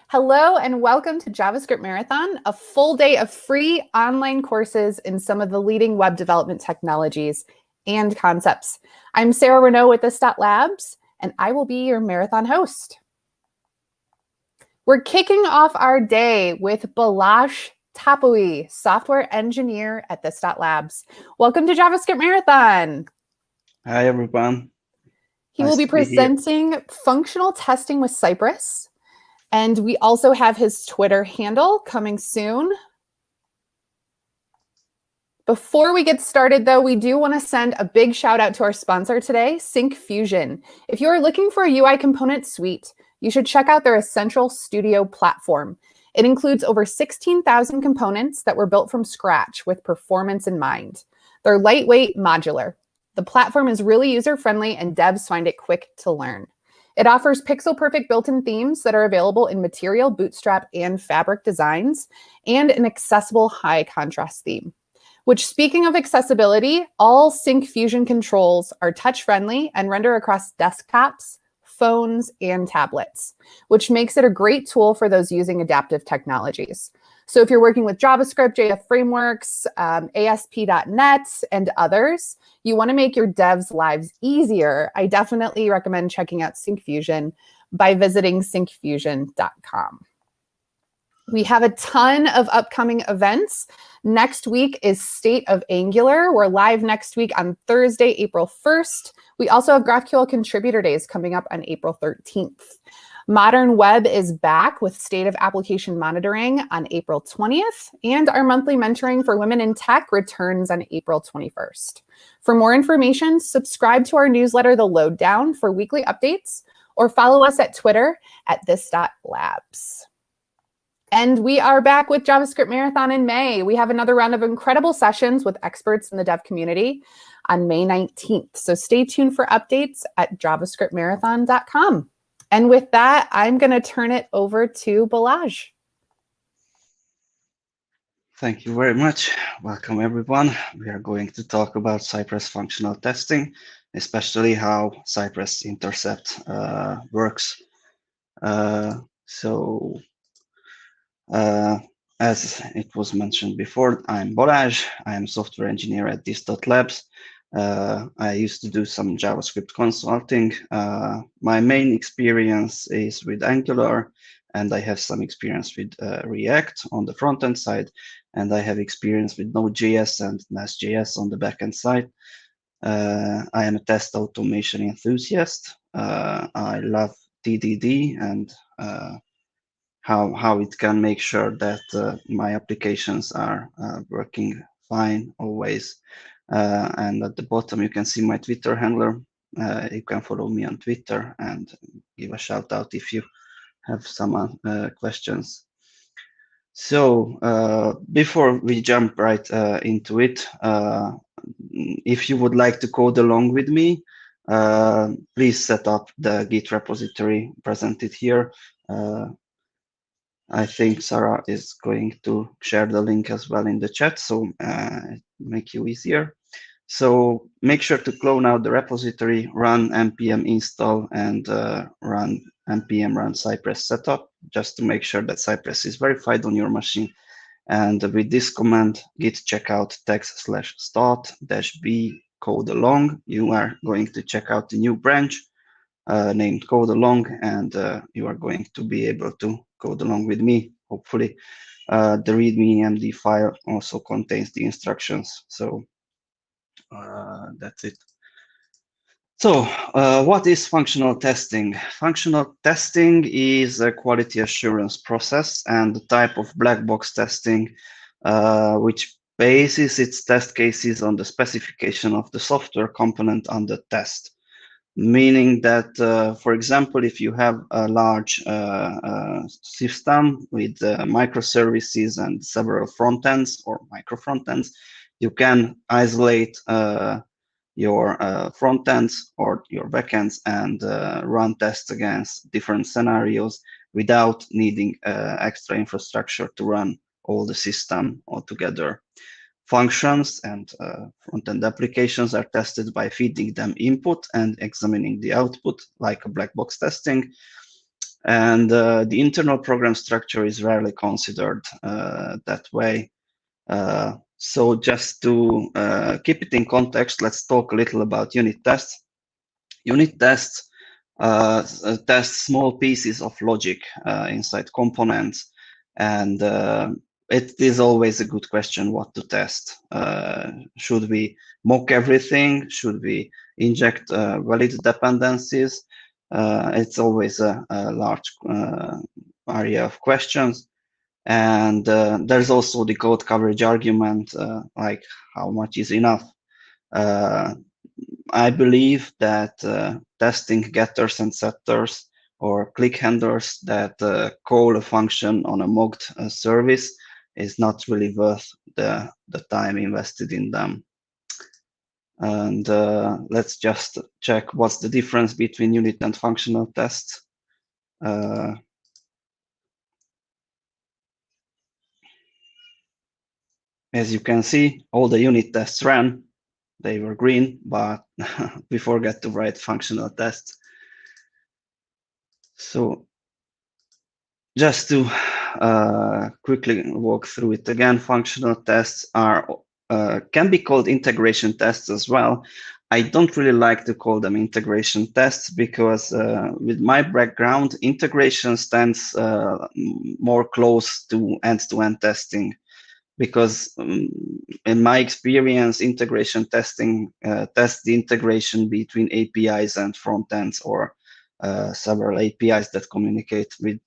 Hello and welcome to JavaScript Marathon, a full day of free online courses in some of the leading web development technologies and concepts. I'm Sarah Renaud with this.labs, and I will be your marathon host. We're kicking off our day with Balázs Tápai, software engineer at this.labs. Welcome to JavaScript Marathon. Hi, everyone. He will be presenting functional testing with Cypress. And we also have his Twitter handle coming soon. Before we get started, though, we do want to send a big shout out to our sponsor today, Syncfusion. If you are looking for a UI component suite, you should check out their Essential Studio platform. It includes over 16,000 components that were built from scratch with performance in mind. They're lightweight, modular. The platform is really user-friendly and devs find it quick to learn. It offers pixel-perfect built-in themes that are available in Material, Bootstrap, and Fabric designs, and an accessible high-contrast theme. Which, speaking of accessibility, all Syncfusion controls are touch-friendly and render across desktops, phones, and tablets, which makes it a great tool for those using adaptive technologies. So if you're working with JavaScript, JF frameworks, ASP.NET, and others, you want to make your devs' lives easier, I definitely recommend checking out Syncfusion by visiting syncfusion.com. We have a ton of upcoming events. Next week is State of Angular. We're live next week on Thursday, April 1st. We also have GraphQL Contributor Days coming up on April 13th. Modern Web is back with State of Application Monitoring on April 20th, and our monthly mentoring for women in tech returns on April 21st. For more information, subscribe to our newsletter, The Lowdown, for weekly updates, or follow us at Twitter at this.labs. And we are back with JavaScript Marathon in May. We have another round of incredible sessions with experts in the dev community on May 19th. So stay tuned for updates at javascriptmarathon.com. And with that, I'm going to turn it over to Balázs. Thank you very much. Welcome, everyone. We are going to talk about Cypress functional testing, especially how Cypress intercept works. As it was mentioned before, I'm Balázs. I am a software engineer at this.labs. I used to do some JavaScript consulting. My main experience is with Angular, and I have some experience with React on the front-end side, and I have experience with Node.js and Nest.js on the back-end side. I am a test automation enthusiast. I love TDD and how it can make sure that my applications are working fine always. And at the bottom, you can see my Twitter handler. You can follow me on Twitter and give a shout out if you have some questions. So before we jump right into it, if you would like to code along with me, please set up the Git repository presented here. I think Sarah is going to share the link as well in the chat, so make you easier. So make sure to clone out the repository, run npm install, and run npm run Cypress setup, just to make sure that Cypress is verified on your machine. And with this command, git checkout text/start-b code along, you are going to check out the new branch named code along, and you are going to be able to code along with me, hopefully. The readme md file also contains the instructions, so that's it. So what is functional testing? Functional testing is a quality assurance process and the type of black box testing which bases its test cases on the specification of the software component under test. Meaning that, for example, if you have a large system with microservices and several front ends or micro front ends, you can isolate your front ends or your backends and run tests against different scenarios without needing extra infrastructure to run all the system altogether. Functions and front-end applications are tested by feeding them input and examining the output, like a black box testing. And the internal program structure is rarely considered that way. So just to keep it in context, let's talk a little about unit tests. Unit tests test small pieces of logic inside components, and it is always a good question what to test. Should we mock everything? Should we inject valid dependencies? It's always a large area of questions. And there's also the code coverage argument, like how much is enough. I believe that testing getters and setters or click handlers that call a function on a mocked service is not really worth the time invested in them. And let's just check what's the difference between unit and functional tests. As you can see, all the unit tests ran. They were green, but we forgot to write functional tests. So just to quickly walk through it again, functional tests are can be called integration tests as well. I don't really like to call them integration tests because with my background, integration stands more close to end-to-end testing. Because in my experience, integration testing tests the integration between APIs and front ends, or several APIs that communicate with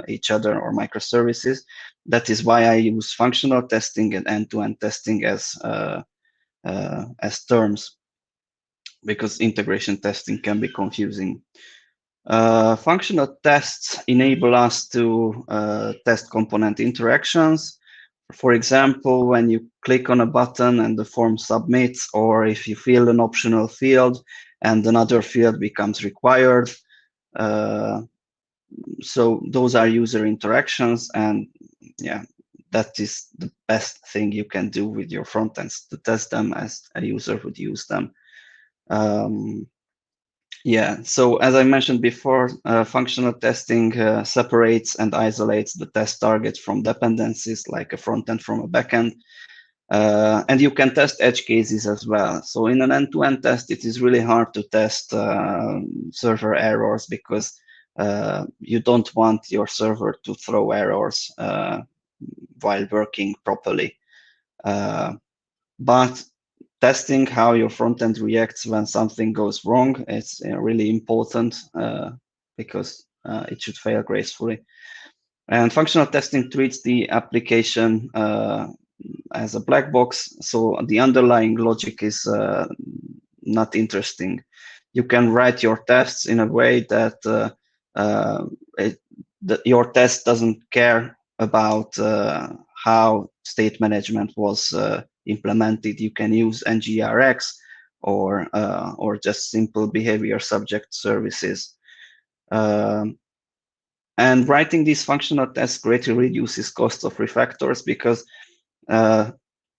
each other, or microservices. That is why I use functional testing and end-to-end testing as terms, because integration testing can be confusing. Functional tests enable us to test component interactions. For example, when you click on a button and the form submits, or if you fill an optional field and another field becomes required. So those are user interactions, and yeah, that is the best thing you can do with your front ends, to test them as a user would use them. Yeah, so as I mentioned before, functional testing separates and isolates the test target from dependencies, like a front end from a backend. And you can test edge cases as well. So in an end-to-end test, it is really hard to test server errors, because you don't want your server to throw errors while working properly. But testing how your front end reacts when something goes wrong is really important, because it should fail gracefully. And functional testing treats the application as a black box, so the underlying logic is not interesting. You can write your tests in a way that your test doesn't care about how state management was implemented. You can use NGRX or just simple behavior subject services. And writing these functional tests greatly reduces cost of refactors, because there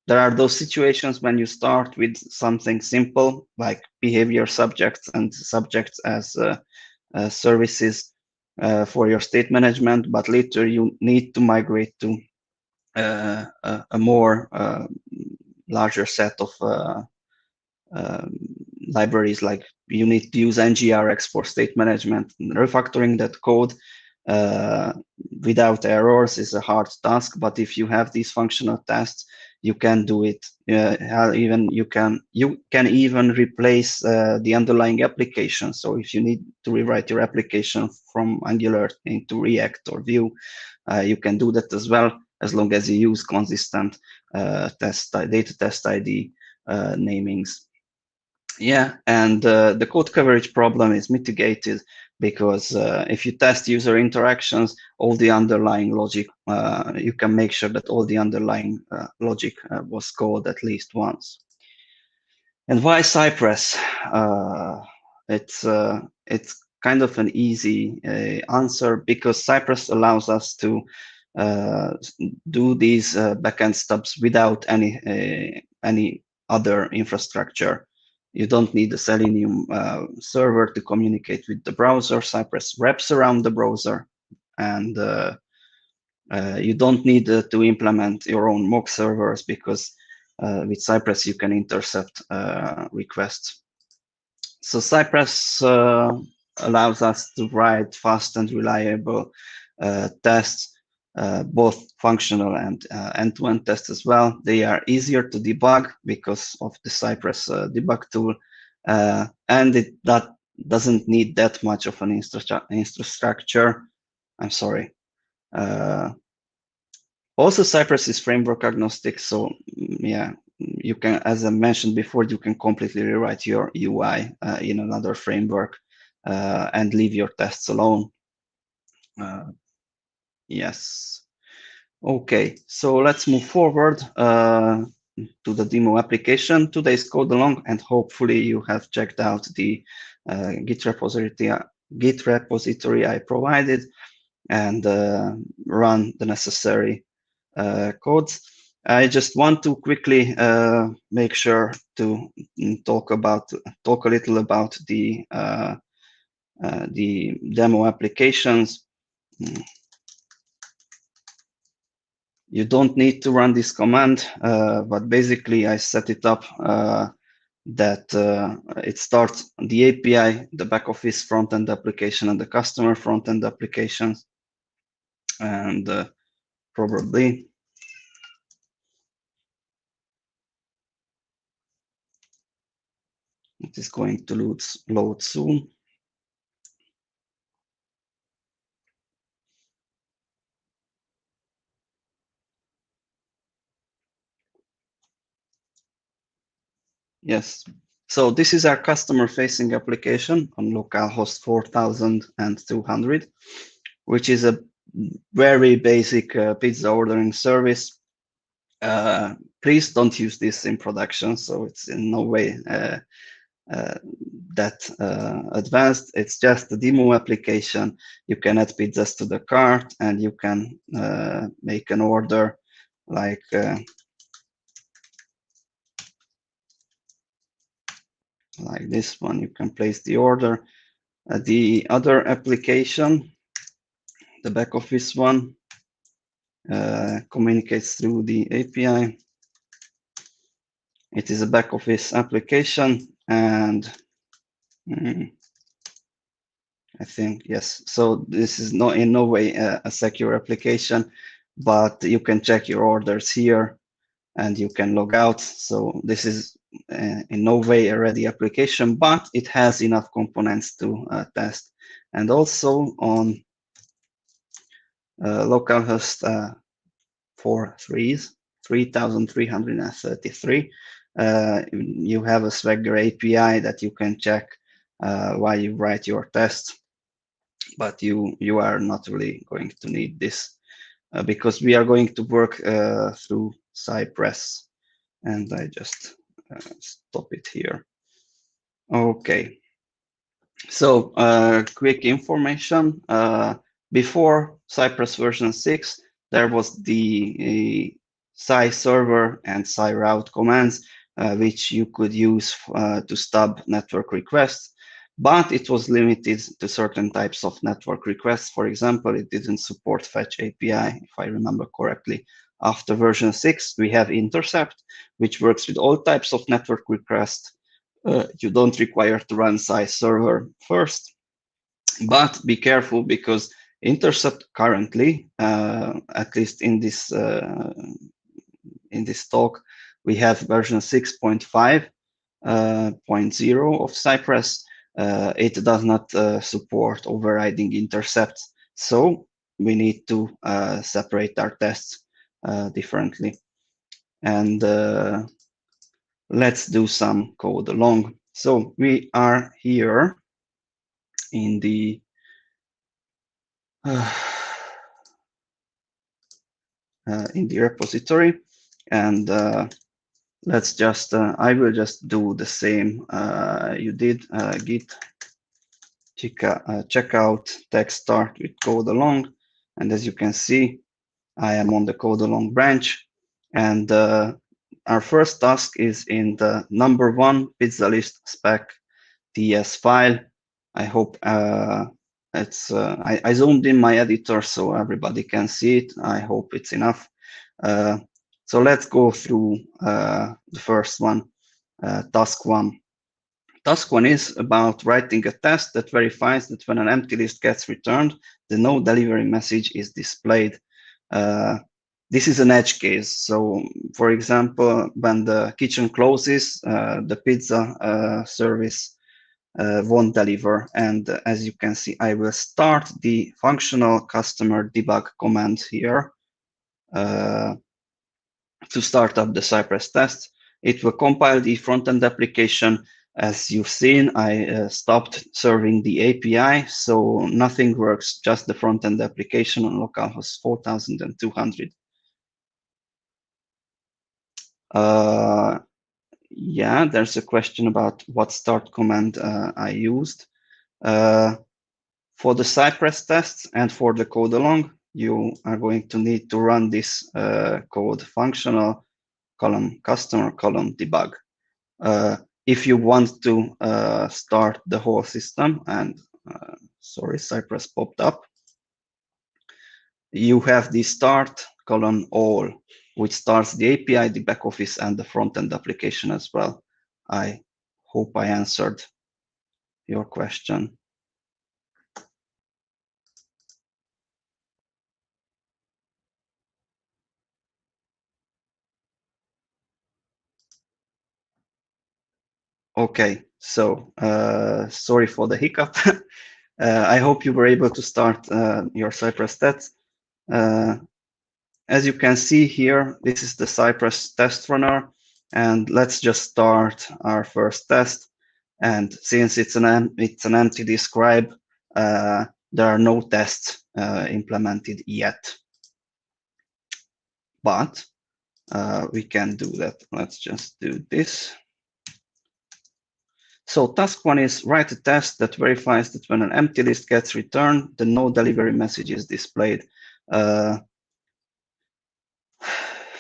are those situations when you start with something simple, like behavior subjects and subjects as services for your state management, but later you need to migrate to a more larger set of libraries, like you need to use NGRX for state management. Refactoring that code without errors is a hard task, but if you have these functional tests, you can do it. You can even replace the underlying application. So if you need to rewrite your application from Angular into React or Vue, you can do that as well, as long as you use consistent data test ID namings. Yeah, and the code coverage problem is mitigated, because if you test user interactions, all the underlying logic, you can make sure that all the underlying logic was called at least once. And why Cypress? It's kind of an easy answer, because Cypress allows us to do these backend stubs without any other infrastructure. You don't need a Selenium server to communicate with the browser. Cypress wraps around the browser, and you don't need to implement your own mock servers, because with Cypress you can intercept requests. So Cypress allows us to write fast and reliable tests, both functional and end-to-end tests as well. They are easier to debug because of the Cypress debug tool, and that doesn't need that much of an infrastructure. I'm sorry. Also, Cypress is framework agnostic, so yeah, you can, as I mentioned before, you can completely rewrite your UI in another framework and leave your tests alone. Yes. Okay, so let's move forward to the demo application. Today's code along, and hopefully you have checked out the Git repository I provided and run the necessary codes. I just want to quickly make sure to talk a little about the demo applications. You don't need to run this command, but basically I set it up that it starts the API, the back office front-end application, and the customer front-end applications. And probably it is going to load soon. Yes. So this is our customer-facing application on localhost 4200, which is a very basic pizza ordering service. Please don't use this in production, so it's in no way that advanced. It's just a demo application. You can add pizzas to the cart, and you can make an order like this one. You can place the order. The other application, the back office one, communicates through the API. It is a back office application, and I think, yes. So this is in no way a secure application, but you can check your orders here and you can log out. So this is in no way a ready application, but it has enough components to test. And also on localhost 3333, you have a Swagger API that you can check while you write your test, but you are not really going to need this because we are going to work through Cypress, and I just stop it here. Okay, so quick information. Before Cypress version 6, there was the server and route commands, which you could use to stub network requests, but it was limited to certain types of network requests. For example, it didn't support fetch API, if I remember correctly. After version 6, we have intercept, which works with all types of network requests. You don't require to run server first, but be careful because intercept currently, at least in this talk, we have version 6.5.0 of Cypress. It does not support overriding intercepts, so we need to separate our tests differently. And let's do some code along. So we are here in the repository, and let's just I will just do the same you did. Git checkout text start with code along, and as you can see, I am on the code along branch, and our first task is in the #1 pizza list spec TS file. I hope I zoomed in my editor so everybody can see it. I hope it's enough. So let's go through the first one, task 1. Task 1 is about writing a test that verifies that when an empty list gets returned, the no delivery message is displayed. This is an edge case. So, for example, when the kitchen closes, the pizza service won't deliver. And as you can see, I will start the functional customer debug command here to start up the Cypress test. It will compile the front-end application. As you've seen, I stopped serving the API, so nothing works, just the front-end application on localhost 4200. Yeah, there's a question about what start command I used. For the Cypress tests and for the code along, you are going to need to run this code functional column customer column debug. If you want to start the whole system, and sorry, Cypress popped up, you have the start colon all, which starts the API, the back office, and the front-end application as well. I hope I answered your question. Okay, so sorry for the hiccup. I hope you were able to start your Cypress test. As you can see here, this is the Cypress test runner, and let's just start our first test. And since it's an empty describe, there are no tests implemented yet. But we can do that. Let's just do this. So task 1 is write a test that verifies that when an empty list gets returned, the no delivery message is displayed.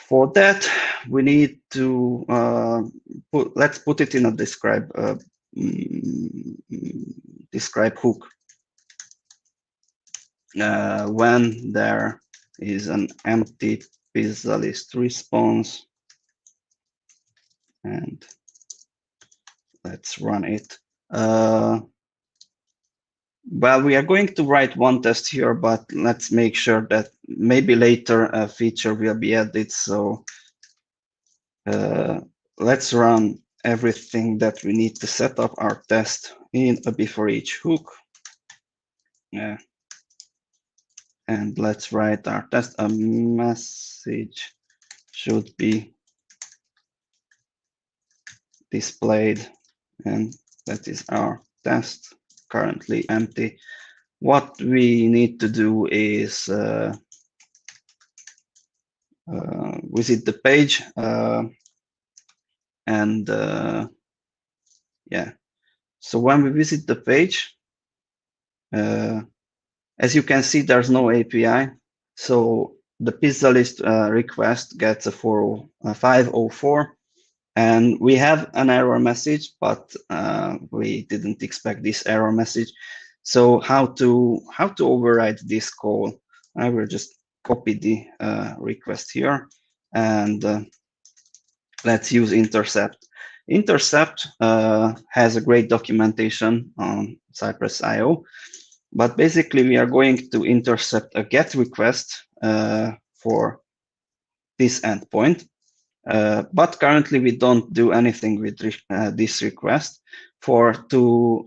For that, we need to let's put it in a describe hook. When there is an empty pizza list response, and let's run it. Well, we are going to write one test here, but let's make sure that maybe later a feature will be added. So let's run everything that we need to set up our test in a before each hook. Yeah. And let's write our test. A message should be displayed, and that is our test, currently empty. What we need to do is visit the page and yeah. So when we visit the page, as you can see, there's no API. So the pizza list request gets a 504, and we have an error message, but we didn't expect this error message. So how to override this call? I will just copy the request here, and let's use intercept. Intercept has a great documentation on Cypress.io, but basically we are going to intercept a GET request for this endpoint. But currently we don't do anything with this request. To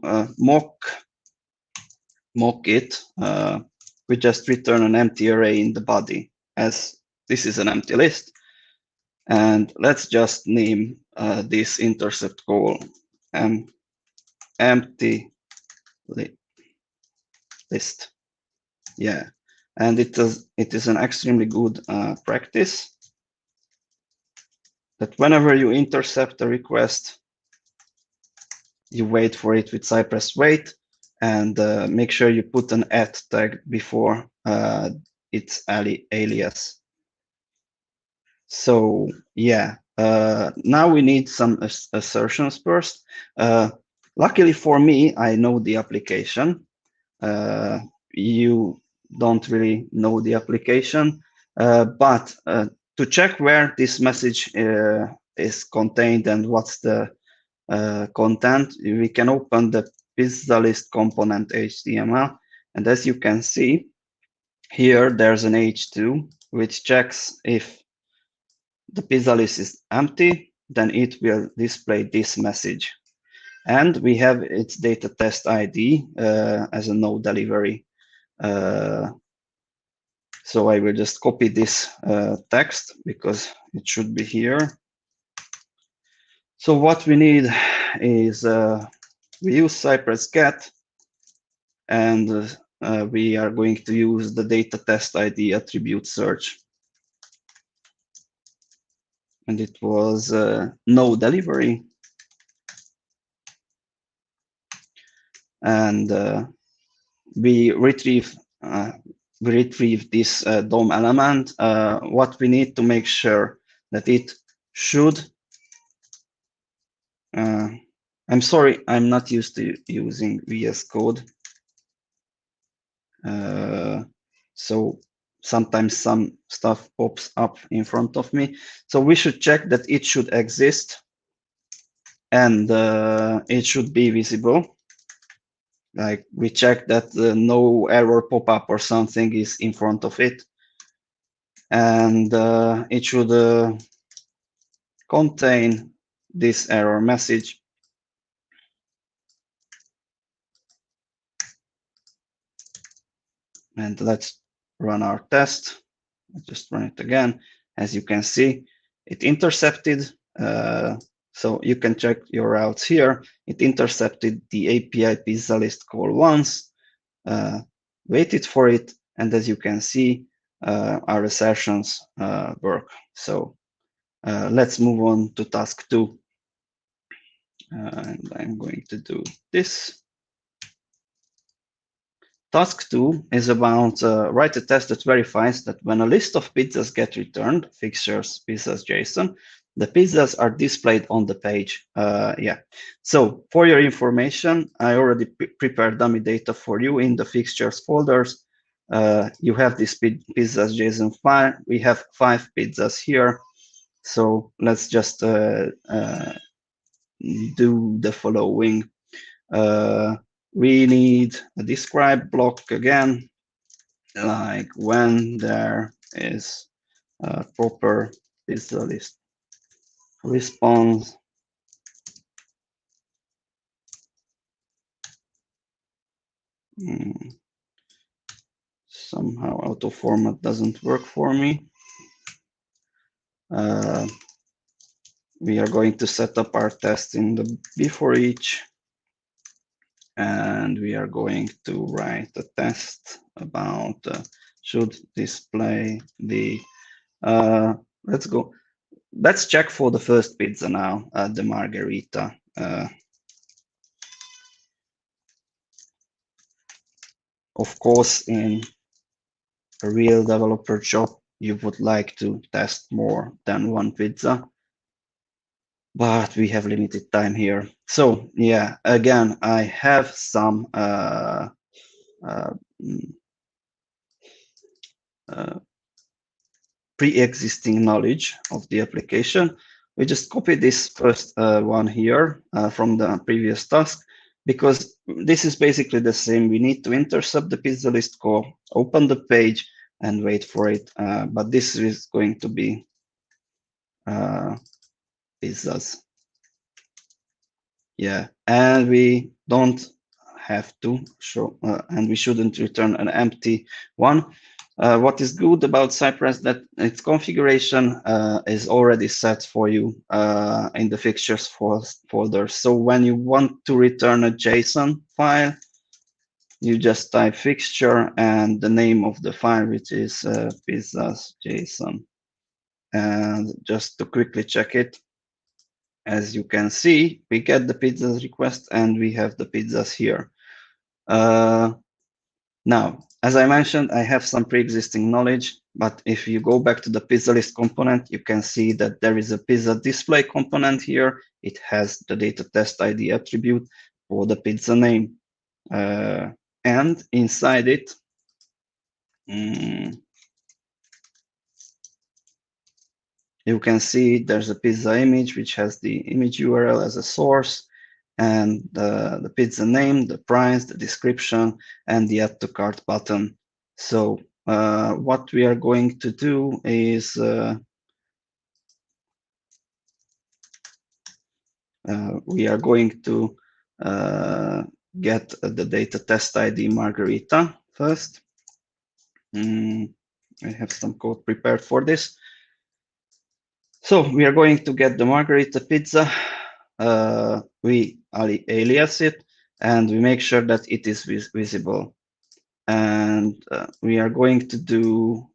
mock it, we just return an empty array in the body, as this is an empty list. And let's just name this intercept call empty list. Yeah, and it is an extremely good practice that whenever you intercept a request, you wait for it with Cypress wait, and make sure you put an @ tag before its alias. So yeah, Now we need some assertions first. Luckily for me, I know the application. You don't really know the application, but to check where this message is contained and what's the content, we can open the pizza list component HTML. And as you can see, here there's an H2, which checks if the pizza list is empty, then it will display this message. And we have its data test ID as a no delivery. So I will just copy this text because it should be here. So what we need is we use Cypress get, and we are going to use the data test ID attribute search. And it was no delivery. And we retrieve this DOM element. What we need to make sure that it should. I'm sorry, I'm not used to using VS Code. So sometimes some stuff pops up in front of me. So we should check that it should exist and it should be visible. Like we check that no error pop-up or something is in front of it. And it should contain this error message. And let's run our test. Let's just run it again. As you can see, it intercepted. So you can check your routes here. It intercepted the API pizza list call once, waited for it, and as you can see, our assertions work. So let's move on to task 2. And I'm going to do this. Task 2 is about write a test that verifies that when a list of pizzas get returned, fixtures, pizzas, JSON, the pizzas are displayed on the page. Yeah. So for your information, I already prepared dummy data for you in the fixtures folders. You have this pizzas JSON file. We have 5 pizzas here. So let's just do the following. We need a describe block again, like when there is a proper pizza list response. Somehow auto format doesn't work for me. We are going to set up our test in the before each, and we are going to write a test about should display the let's go. Let's check for the first pizza now, the margarita. Of course, in a real developer job, you would like to test more than one pizza, but we have limited time here. So yeah, again, I have some pre-existing knowledge of the application. We just copy this first one here from the previous task, because this is basically the same. We need to intercept the pizza list call, open the page, and wait for it. But this is going to be pizzas. Yeah, and we don't have to show, and we shouldn't return an empty one. What is good about Cypress that its configuration is already set for you in the fixtures folder. So when you want to return a JSON file, you just type fixture and the name of the file, which is pizzas JSON. And just to quickly check it, as you can see, we get the pizzas request and we have the pizzas here. Now, as I mentioned, I have some pre-existing knowledge, but if you go back to the pizza list component, you can see that there is a pizza display component here. It has the data test ID attribute for the pizza name. And inside it, you can see there's a pizza image, which has the image URL as a source, and the pizza name, the price, the description, and the add to cart button. So what we are going to do is we are going to get the data test ID Margarita first. I have some code prepared for this. So we are going to get the Margarita pizza. We alias it, and we make sure that it is visible. And we are going to do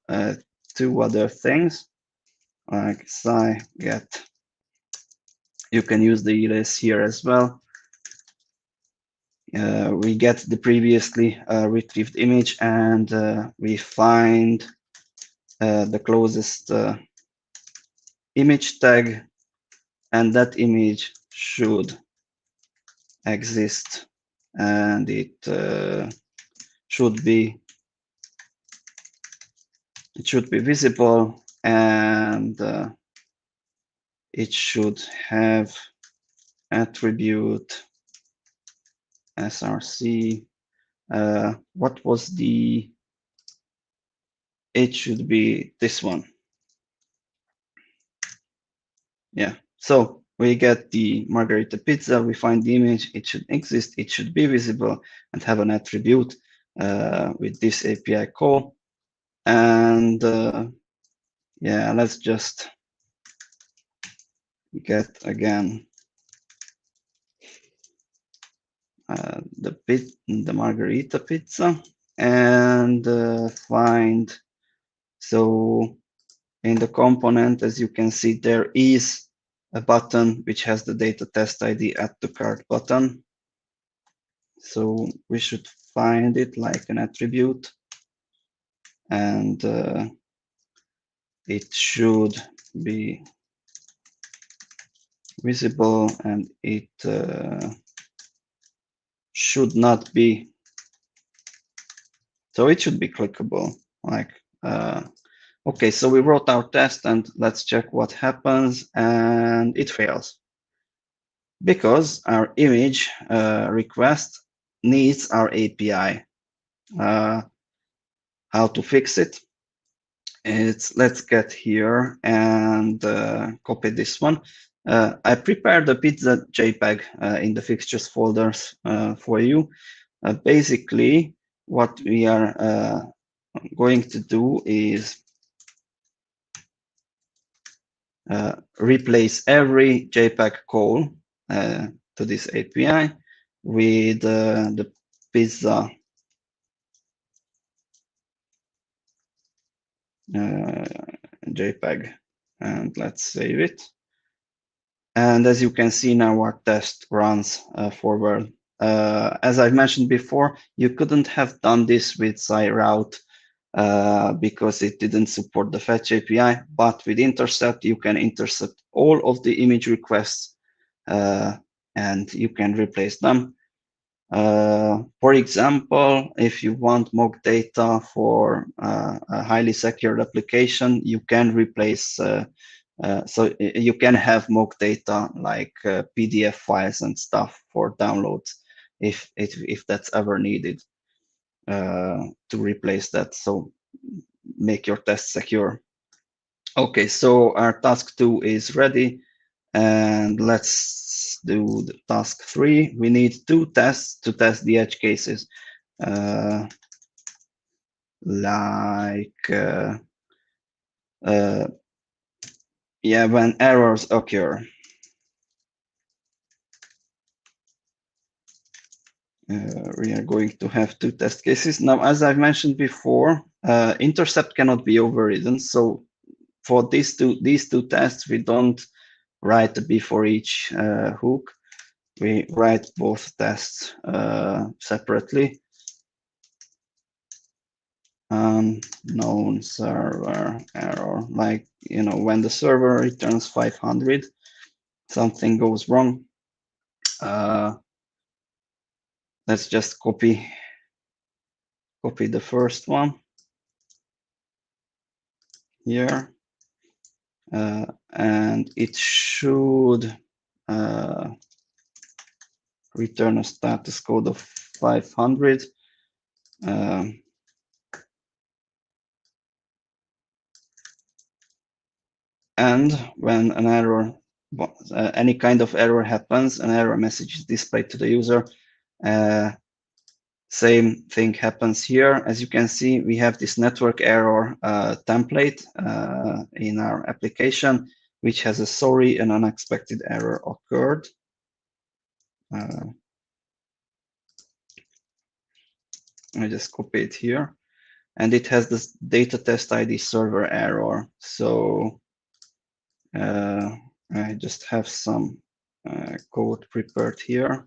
two other things, like get. You can use the alias here as well. We get the previously retrieved image, and we find the closest image tag, and that image should exist, and it should be visible, and it should have attribute src. What was the? It should be this one. Yeah. So we get the Margarita pizza. We find the image. It should exist. It should be visible and have an attribute with this API call. And yeah, let's just get again the Margarita pizza, and find. So in the component, as you can see, there is a button which has the data test ID add to cart button. So we should find it like an attribute, and it should be visible, and it should not be. So it should be clickable. Like, okay, so we wrote our test, and let's check what happens, and it fails because our image request needs our API. How to fix it? Let's get here and copy this one. I prepared the pizza JPEG in the fixtures folders for you. Basically, what we are going to do is replace every JPEG call to this API with the pizza JPEG, and let's save it. And as you can see now, our test runs forward. As I've mentioned before, you couldn't have done this with SciRoute because it didn't support the fetch API, but with intercept, you can intercept all of the image requests and you can replace them. For example, if you want mock data for a highly secured application, you can replace, so you can have mock data like PDF files and stuff for downloads if that's ever needed to replace that. So make your test secure. Okay, so our task 2 is ready, and let's do the task 3. We need 2 tests to test the edge cases, yeah, when errors occur. We are going to have 2 test cases. Now, as I've mentioned before, intercept cannot be overridden. So for these two tests, we don't write a B for each hook. We write both tests separately. unknown server error, like, you know, when the server returns 500, something goes wrong. Let's just copy the first one here, and it should return a status code of 500. And when an error, any kind of error happens, an error message is displayed to the user. Same thing happens here. As you can see, we have this network error template in our application, which has a sorry, an unexpected error occurred. I just copy it here, and it has this data test ID server error. So I just have some code prepared here.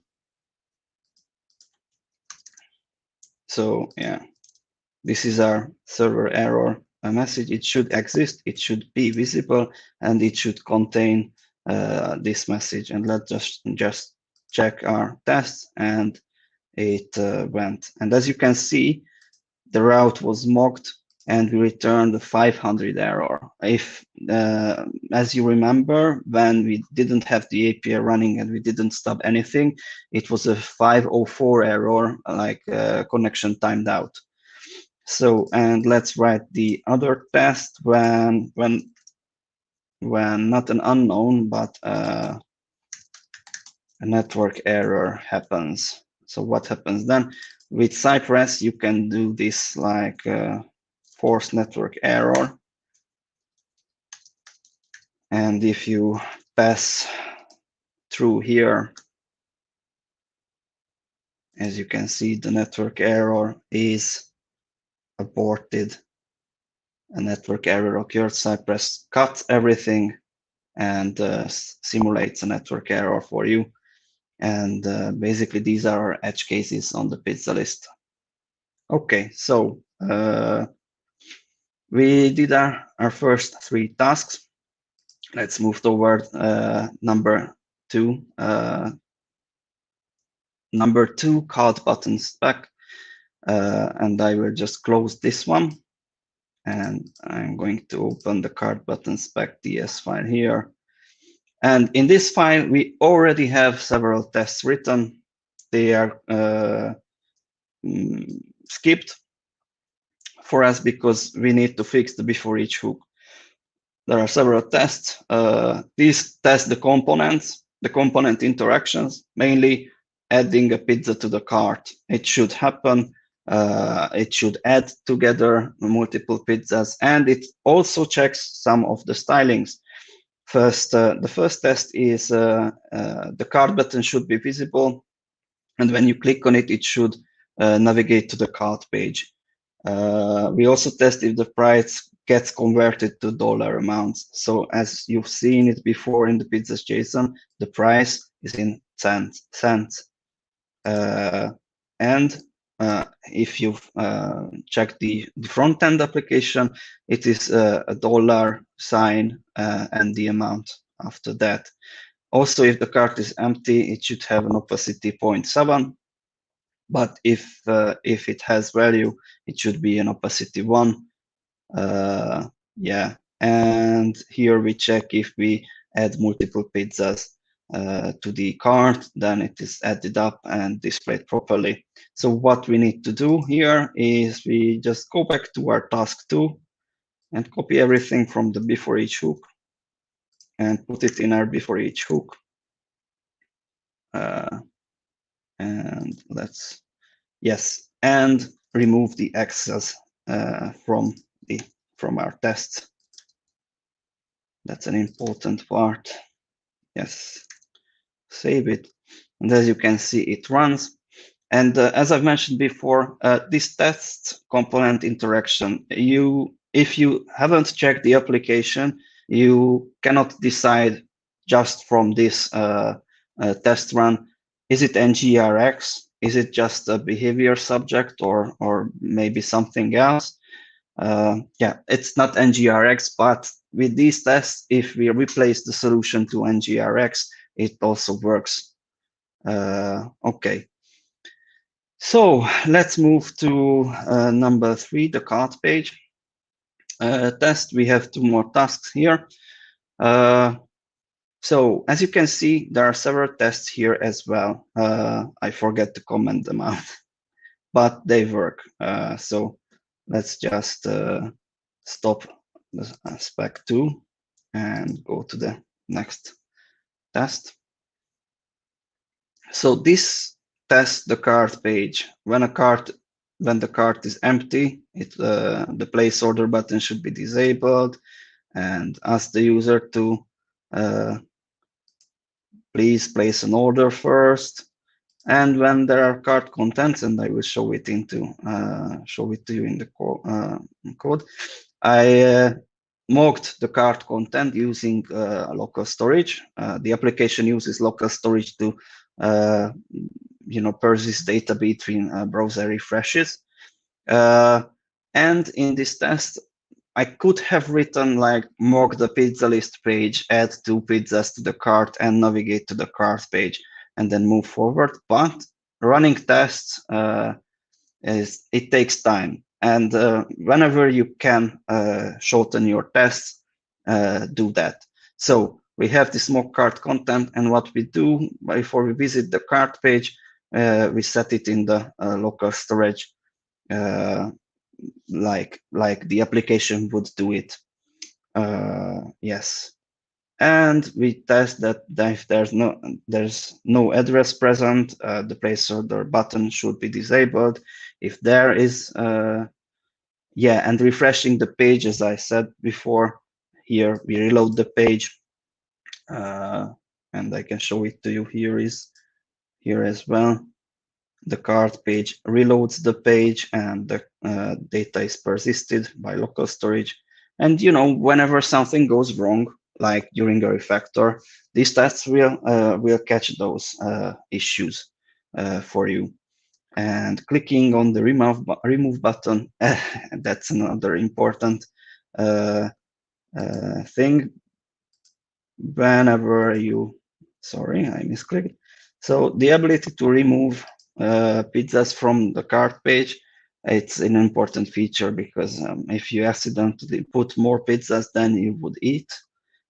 So yeah, this is our server error message. It should exist, it should be visible, and it should contain this message. And let's just check our tests, and it went. And as you can see, the route was mocked, and we returned a 500 error. If, as you remember, when we didn't have the API running and we didn't stop anything, it was a 504 error, like connection timed out. So, and let's write the other test when not an unknown, but a network error happens. So what happens then? With Cypress, you can do this like force network error. And if you pass through here, as you can see, the network error is aborted. A network error occurred. Cypress cuts everything and simulates a network error for you. And basically, these are our edge cases on the pizza list. Okay, so we did our first 3 tasks. Let's move toward number 2. Number 2, card button spec. And I will just close this one. And I'm going to open the card button spec DS file here. And in this file, we already have several tests written. They are skipped for us because we need to fix the before each hook. There are several tests. These test the components, the component interactions, mainly adding a pizza to the cart. It should happen. It should add together multiple pizzas, and it also checks some of the stylings. First, the first test is the cart button should be visible, and when you click on it, it should navigate to the cart page. We also test if the price gets converted to dollar amounts. So as you've seen it before in the pizzas JSON, the price is in cents. And if you've checked the front end application, it is a dollar sign and the amount after that. Also, if the cart is empty, it should have an opacity 0.7. But if it has value, it should be an opacity 1. Yeah, and here we check if we add multiple pizzas to the cart, then it is added up and displayed properly. So what we need to do here is we just go back to our task 2 and copy everything from the before each hook and put it in our before each hook. And let's, yes, and remove the access from our tests. That's an important part. Yes, save it. And as you can see, it runs. And as I've mentioned before, this test component interaction, if you haven't checked the application, you cannot decide just from this test run, is it NGRX? Is it just a behavior subject or maybe something else? Yeah, it's not NGRX, but with these tests, if we replace the solution to NGRX, it also works. Okay. So let's move to number 3, the cart page test. We have 2 more tasks here. So as you can see, there are several tests here as well. I forget to comment them out, but they work. So let's just stop the spec 2 and go to the next test. So this tests the cart page. When the cart is empty, the place order button should be disabled, and ask the user to please place an order first. And when there are cart contents, and I will show it to you in the code, I mocked the cart content using local storage. The application uses local storage to persist data between browser refreshes. And in this test, I could have written like mock the pizza list page, add 2 pizzas to the cart, and navigate to the cart page, and then move forward. But running tests it takes time, and whenever you can shorten your tests, do that. So we have this mock cart content, and what we do before we visit the cart page, we set it in the local storage, like the application would do it. Yes, and we test that if there's no address present, the place order button should be disabled. If there is, yeah, and refreshing the page, as I said before, here we reload the page, and I can show it to you. Here as well. The cart page reloads the page, and the data is persisted by local storage. And whenever something goes wrong, like during a refactor, these tests will catch those issues for you. And clicking on the remove button, that's another important thing. Whenever you, sorry, I misclicked. So the ability to remove pizzas from the cart page, it's an important feature, because if you accidentally put more pizzas than you would eat,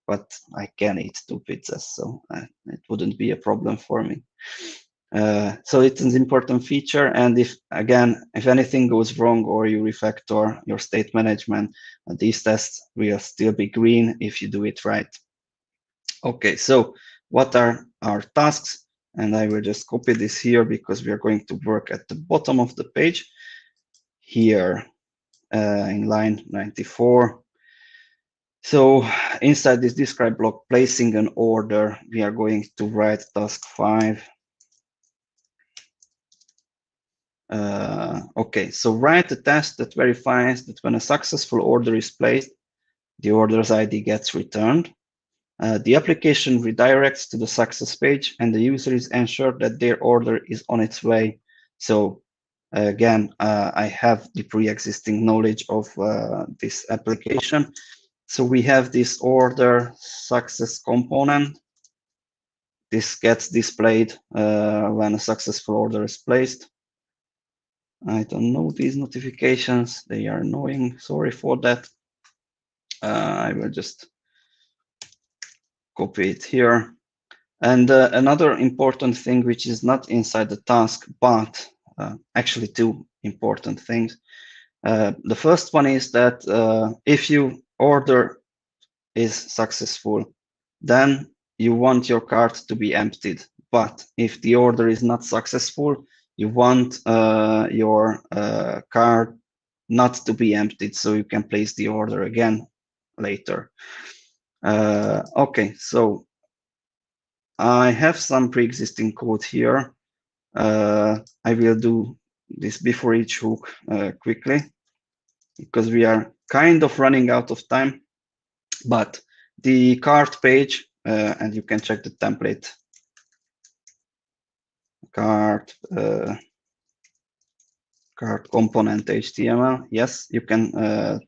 but I can eat 2 pizzas, so it wouldn't be a problem for me. So it's an important feature, and if anything goes wrong or you refactor your state management, these tests will still be green if you do it right. Okay, so what are our tasks? And I will just copy this here, because we are going to work at the bottom of the page here in line 94. So inside this describe block, placing an order, we are going to write task 5. Okay, so write a test that verifies that when a successful order is placed, the order's ID gets returned. The application redirects to the success page, and the user is ensured that their order is on its way. So again, I have the pre-existing knowledge of this application. So we have this order success component. This gets displayed when a successful order is placed. I don't know these notifications. They are annoying. Sorry for that. I will just copy it here. And another important thing, which is not inside the task, but actually 2 important things. The first one is that if your order is successful, then you want your cart to be emptied. But if the order is not successful, you want your cart not to be emptied, so you can place the order again later. Okay, so I have some pre-existing code here. I will do this before each hook quickly, because we are kind of running out of time. But the cart page, and you can check the template, cart cart component HTML. Yes, you can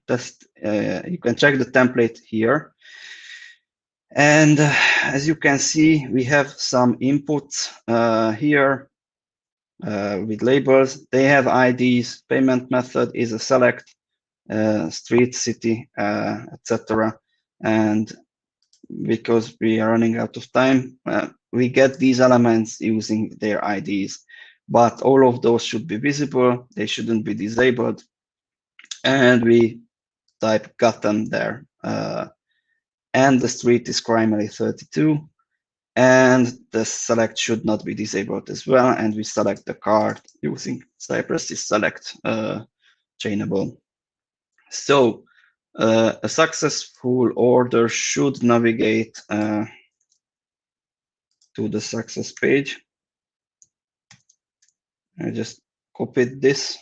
test. You can check the template here. And as you can see, we have some inputs here with labels. They have IDs. Payment method is a select, street, city, etc. And because we are running out of time, we get these elements using their IDs. But all of those should be visible. They shouldn't be disabled. And we type gotten there. And the street is primary 32. And the select should not be disabled as well. And we select the card using Cypress's select chainable. So a successful order should navigate to the success page. I just copied this.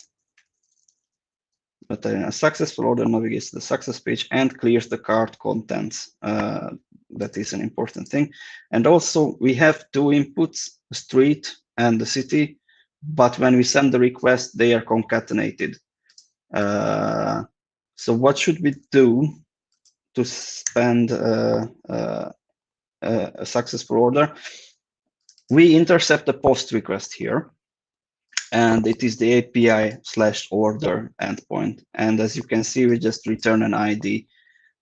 But a successful order navigates to the success page and clears the cart contents. That is an important thing. And also we have two inputs, the street and the city, but when we send the request, they are concatenated. So what should we do to send a successful order? We intercept the post request here, and it is the API/order endpoint. And as you can see, we just return an ID,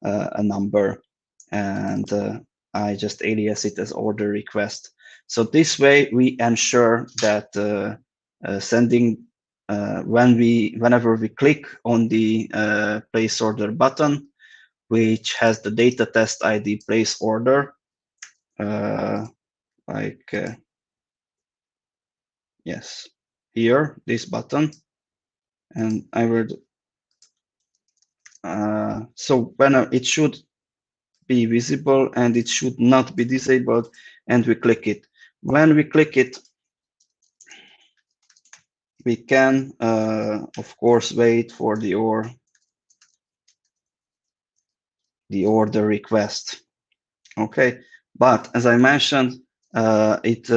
a number, and I just alias it as order request. So this way we ensure that sending whenever we click on the place order button, which has the data test ID place order, yes, here, this button, and I will. So when it should be visible and it should not be disabled, and we click it. When we click it, we can, of course, wait for the order request. Okay, but as I mentioned, it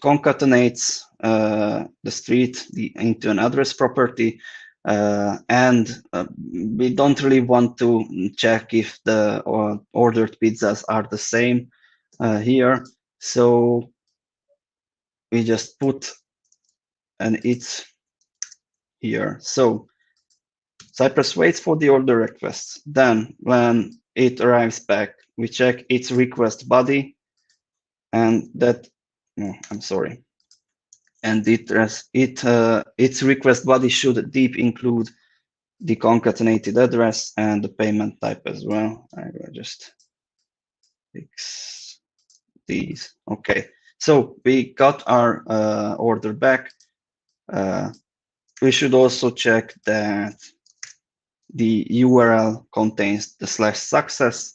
concatenates the street into an address property, and we don't really want to check if the ordered pizzas are the same here. So we just put an it's here. So Cypress waits for the order request. Then when it arrives back, we check its request body, and that, no, I'm sorry. And its request body should deep include the concatenated address and the payment type as well. I will just fix these. Okay, so we got our order back. We should also check that the URL contains the /success.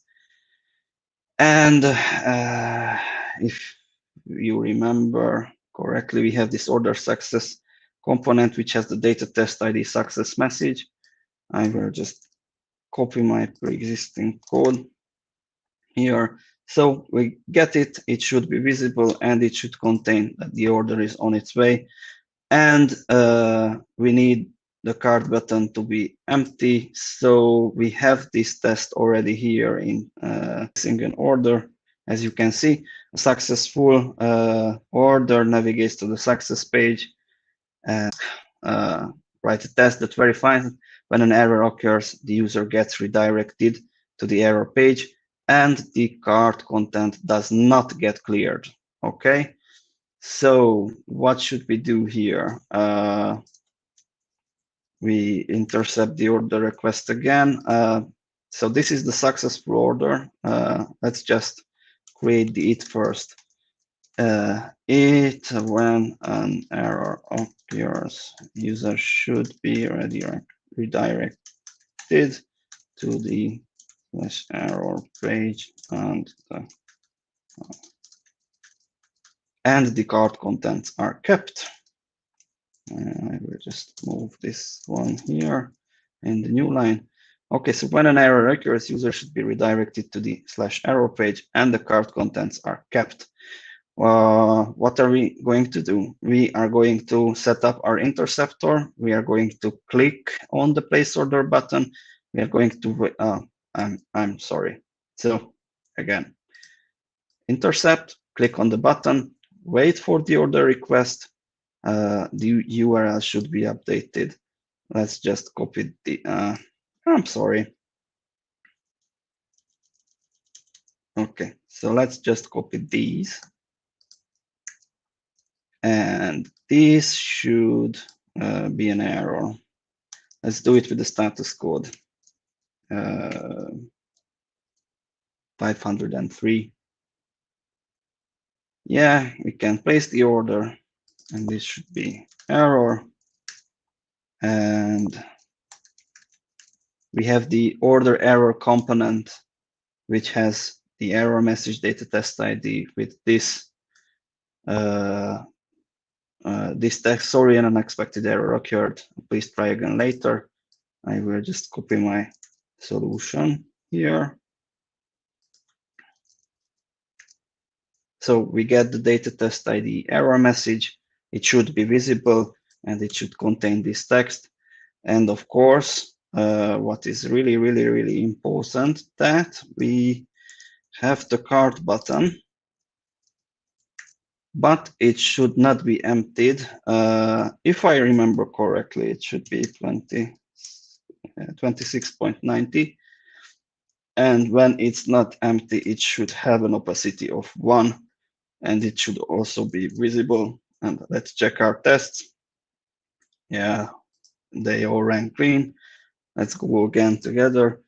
And if you remember correctly, we have this order success component, which has the data test ID success message. I will just copy my pre-existing code here. So we get it, it should be visible, and it should contain that the order is on its way. And we need the cart button to be empty. So we have this test already here in single order. As you can see, a successful order navigates to the success page and write a test that verifies when an error occurs, the user gets redirected to the error page and the cart content does not get cleared. Okay. So what should we do here? We intercept the order request again. So this is the successful order. Let's just create the it first. It, when an error occurs, user should be redirected to the error page and the cart contents are kept. I will just move this one here in the new line. Okay, so when an error occurs, user should be redirected to the /error page and the cart contents are kept. what are we going to do? We are going to set up our interceptor. We are going to click on the place order button. We are going to, I'm sorry. So again, intercept, click on the button, wait for the order request. The URL should be updated. Let's just copy the, I'm sorry. Okay, so let's just copy these. And this should be an error. Let's do it with the status code 503. Yeah, we can place the order, and this should be error. And we have the order error component, which has the error message data test ID with this this text, sorry, an unexpected error occurred. Please try again later. I will just copy my solution here. So we get the data test ID error message. It should be visible and it should contain this text. And of course, what is really, really, really important, that we have the cart button, but it should not be emptied. If I remember correctly, it should be 26.90. And when it's not empty, it should have an opacity of 1, and it should also be visible. And let's check our tests. Yeah, they all ran green. Let's go again together.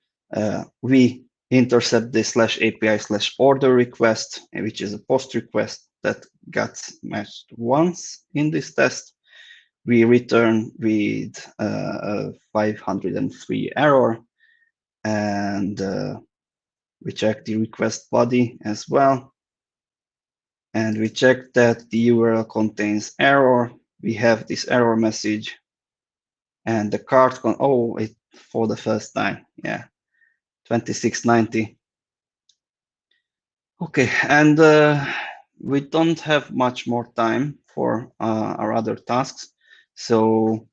We intercept the /API/order request, which is a post request that got matched once in this test. We return with a 503 error, and we check the request body as well. And we check that the URL contains error. We have this error message, and the cart it for the first time, yeah, 2690. Okay, and we don't have much more time for our other tasks. So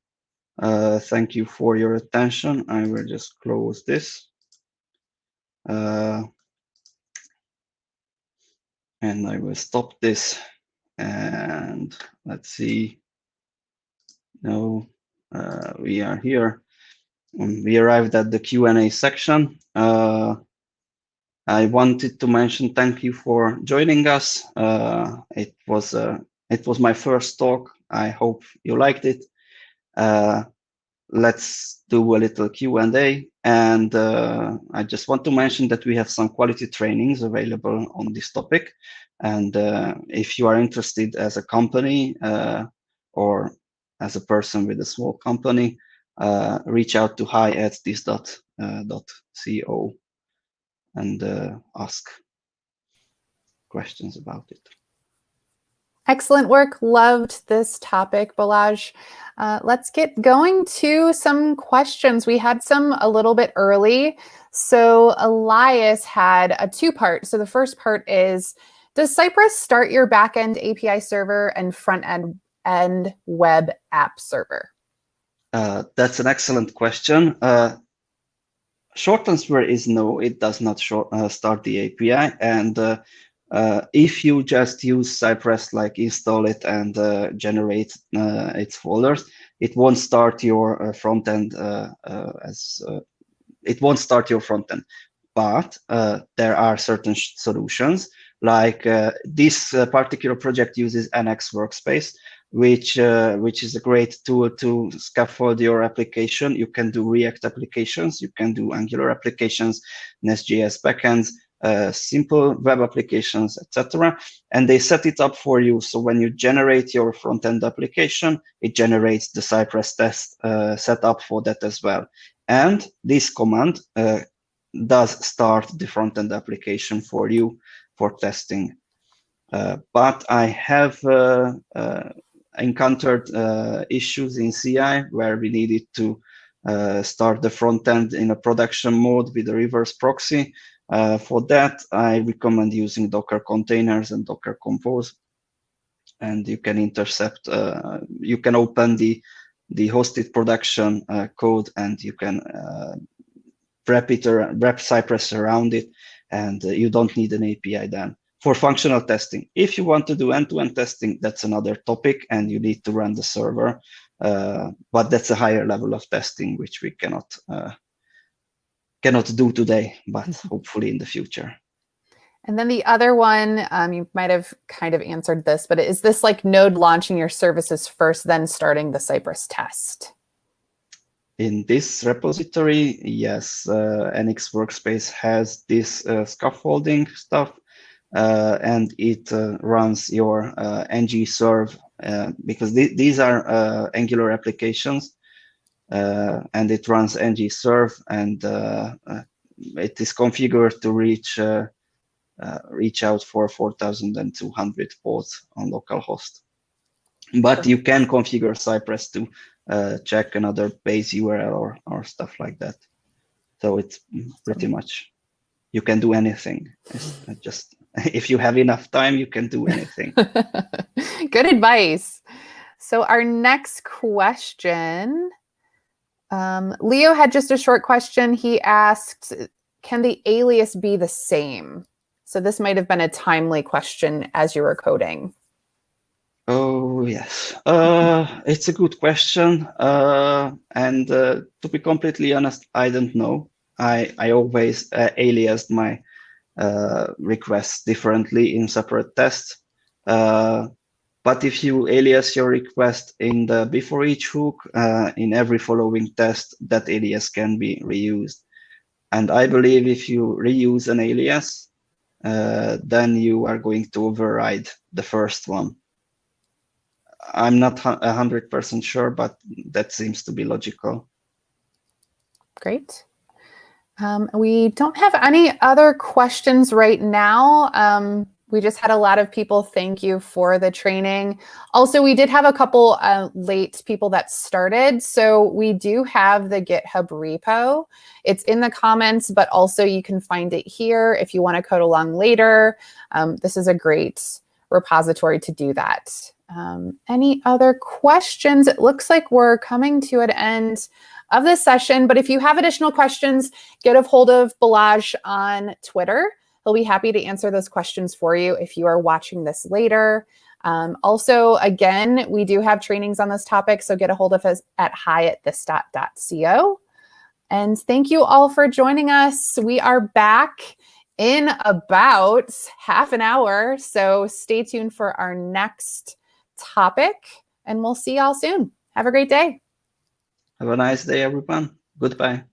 thank you for your attention. I will just close this. And I will stop this, and let's see. No, we are here. We arrived at the Q&A section. I wanted to mention thank you for joining us. It was my first talk. I hope you liked it. Let's do a little Q&A, and I just want to mention that we have some quality trainings available on this topic. And if you are interested as a company or as a person with a small company, reach out to hi@this.co and ask questions about it. Excellent work. Loved this topic, Balázs. Let's get going to some questions. We had some a little bit early. So Elias had a two-part. So the first part is, does Cypress start your backend API server and front-end web app server? That's an excellent question. Short answer is no, it does not start the API. And if you just use Cypress, like install it and generate its folders, it won't start your front end it won't start your front end. But there are certain solutions, like this particular project uses NX Workspace, which is a great tool to scaffold your application. You can do React applications, you can do Angular applications, Nest.js backends, simple web applications, etc. And they set it up for you. So when you generate your front-end application, it generates the Cypress test set up for that as well. And this command does start the front-end application for you for testing. But I have encountered issues in CI where we needed to start the front end in a production mode with a reverse proxy. For that, I recommend using Docker containers and Docker Compose. and you can intercept. You can open the hosted production code, and you can wrap Cypress around it, and you don't need an API then. For functional testing, if you want to do end-to-end testing, that's another topic, and you need to run the server. But that's a higher level of testing, which we cannot do today, but hopefully in the future. And then the other one, you might have kind of answered this, but is this like Node launching your services first, then starting the Cypress test? In this repository, yes, NX Workspace has this scaffolding stuff, and it runs your ng-serve, because these are Angular applications, and it runs ng-serve, and it is configured to reach out for 4,200 ports on localhost. But you can configure Cypress to check another base URL or stuff like that. So it's pretty much, you can do anything. It's just, if you have enough time, you can do anything. Good advice. So our next question, Leo had just a short question. He asked, can the alias be the same? So this might have been a timely question as you were coding. Oh, yes. It's a good question. And to be completely honest, I don't know. I always aliased my requests differently in separate tests. But if you alias your request in the before each hook, in every following test, that alias can be reused. And I believe if you reuse an alias, then you are going to override the first one. I'm not 100% sure, but that seems to be logical. Great. We don't have any other questions right now. We just had a lot of people thank you for the training. Also, we did have a couple late people that started. So we do have the GitHub repo. It's in the comments, but also you can find it here if you want to code along later. This is a great repository to do that. Any other questions? It looks like we're coming to an end of this session, but if you have additional questions, get a hold of Balázs on Twitter. He'll be happy to answer those questions for you if you are watching this later. Also, again, we do have trainings on this topic, so get a hold of us at hi@thisdot.co. And thank you all for joining us. We are back in about half an hour, so stay tuned for our next topic, and we'll see y'all soon. Have a great day. Have a nice day, everyone. Goodbye.